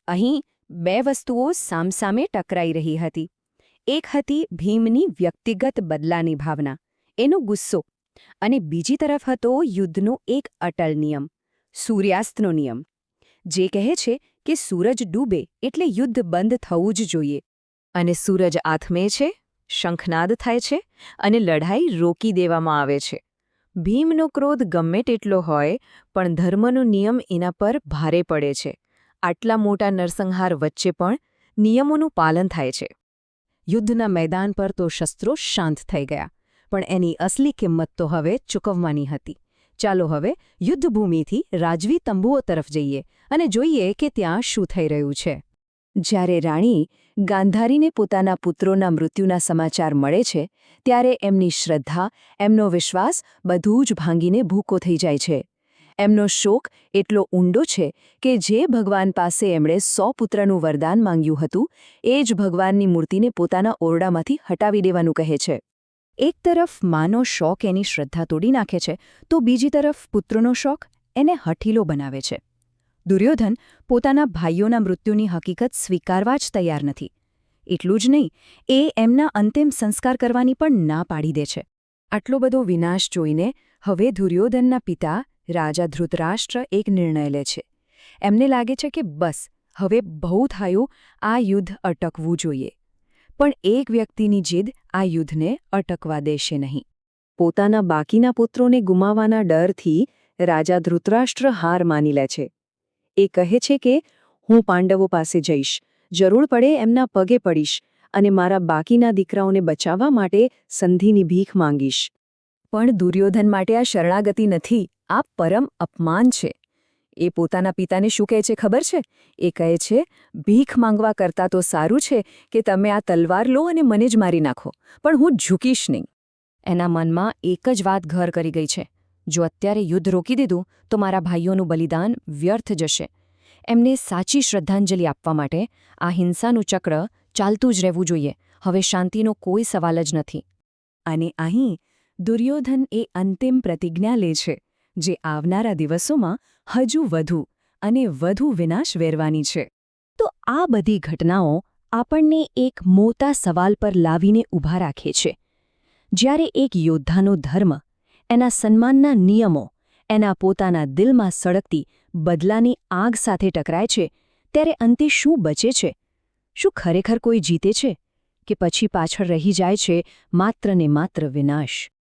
અહીં બે વસ્તુઓ સામસામે ટકરાઈ રહી હતી. એક હતી ભીમની વ્યક્તિગત બદલાની ભાવના, એનો ગુસ્સો, અને બીજી તરફ હતો યુદ્ધનો એક અટલ નિયમ, સૂર્યાસ્તનો નિયમ, જે કહે છે કે સૂરજ ડૂબે એટલે યુદ્ધ બંધ થવું જ જોઈએ. અને સૂરજ આથમે છે, શંખનાદ થાય છે અને લડાઈ રોકી દેવામાં આવે છે. ભીમનો ક્રોધ ગમે તેટલો હોય, પણ ધર્મનો નિયમ એના પર ભારે પડે છે. આટલા મોટા નરસંહાર વચ્ચે પણ નિયમોનું પાલન થાય છે. યુદ્ધના મેદાન પર તો શસ્ત્રો શાંત થઈ ગયા, પણ એની અસલી કિંમત તો હવે ચૂકવવાની હતી. ચાલો હવે યુદ્ધભૂમિથી રાજવી તંબુઓ તરફ જઈએ અને જોઈએ કે ત્યાં શું થઈ રહ્યું છે. જ્યારે રાણી ગાંધારીને પોતાના પુત્રોના મૃત્યુના સમાચાર મળે છે, ત્યારે એમની શ્રદ્ધા, એમનો વિશ્વાસ બધું જ ભાંગીને ભૂકો થઈ જાય છે. એમનો શોક એટલો ઊંડો છે કે જે ભગવાન પાસે એમણે 100 પુત્રનું વરદાન માંગ્યું હતું, એ જ ભગવાનની મૂર્તિને પોતાના ઓરડામાંથી હટાવી દેવાનું કહે છે. એક તરફ માનો શોક એની શ્રદ્ધા તોડી નાખે છે, તો બીજી તરફ પુત્રનો શોક એને હઠીલો બનાવે છે. દુર્યોધન પોતાના ભાઈઓના મૃત્યુની હકીકત સ્વીકારવા જ તૈયાર નથી. એટલું જ નહીં, એ એમના અંતિમ સંસ્કાર કરવાની પણ ના પાડી દે છે. આટલો બધો વિનાશ જોઈને હવે દુર્યોધનના પિતા રાજા ધૃતરાષ્ટ્ર એક નિર્ણય લે છે. એમને લાગે છે કે બસ, હવે બહુ થયું, આ યુદ્ધ અટકવું જોઈએ. પણ એક વ્યક્તિની જીદ આ યુદ્ધને અટકવા દેશે નહીં. પોતાના બાકીના પુત્રોને ગુમાવવાના ડરથી રાજા ધૃતરાષ્ટ્ર હાર માની લે છે. એ કહે છે કે હું પાંડવો પાસે જઈશ, જરૂર પડે એમના પગે પડીશ અને મારા બાકીના દીકરાઓને બચાવવા માટે સંધિની ભીખ માંગીશ. પણ દુર્યોધન માટે આ શરણાગતિ નથી, આ પરમ અપમાન છે. એ પોતાના પિતાને શું કહે છે ખબર છે? એ કહે છે, ભીખ માંગવા કરતાં તો સારું છે કે તમે આ તલવાર લો અને મને જ મારી નાખો, પણ હું ઝૂકીશ નહીં. એના મનમાં એક જ વાત ઘર કરી ગઈ છે, જો અત્યારે યુદ્ધ રોકી દીધું તો મારા ભાઈઓનું બલિદાન વ્યર્થ જશે. એમને સાચી શ્રદ્ધાંજલિ આપવા માટે આ હિંસાનું ચક્ર ચાલતું જ રહેવું જોઈએ. હવે શાંતિનો કોઈ સવાલ જ નથી. અને અહીં દુર્યોધન એ અંતિમ પ્રતિજ્ઞા લે છે, જે આવનારા દિવસોમાં હજુ વધુ અને વધુ વિનાશ વેરવાની છે. તો આ બધી ઘટનાઓ આપણને એક મોટા સવાલ પર લાવીને ઊભા રાખે છે. જ્યારે એક યોદ્ધાનો ધર્મ, એના સન્માનના નિયમો, એના પોતાના દિલમાં સળગતી બદલાની આગ સાથે ટકરાય છે, ત્યારે અંતે શું બચે છે? શું ખરેખર કોઈ જીતે છે? કે પછી પાછળ રહી જાય છે માત્ર ને માત્ર વિનાશ?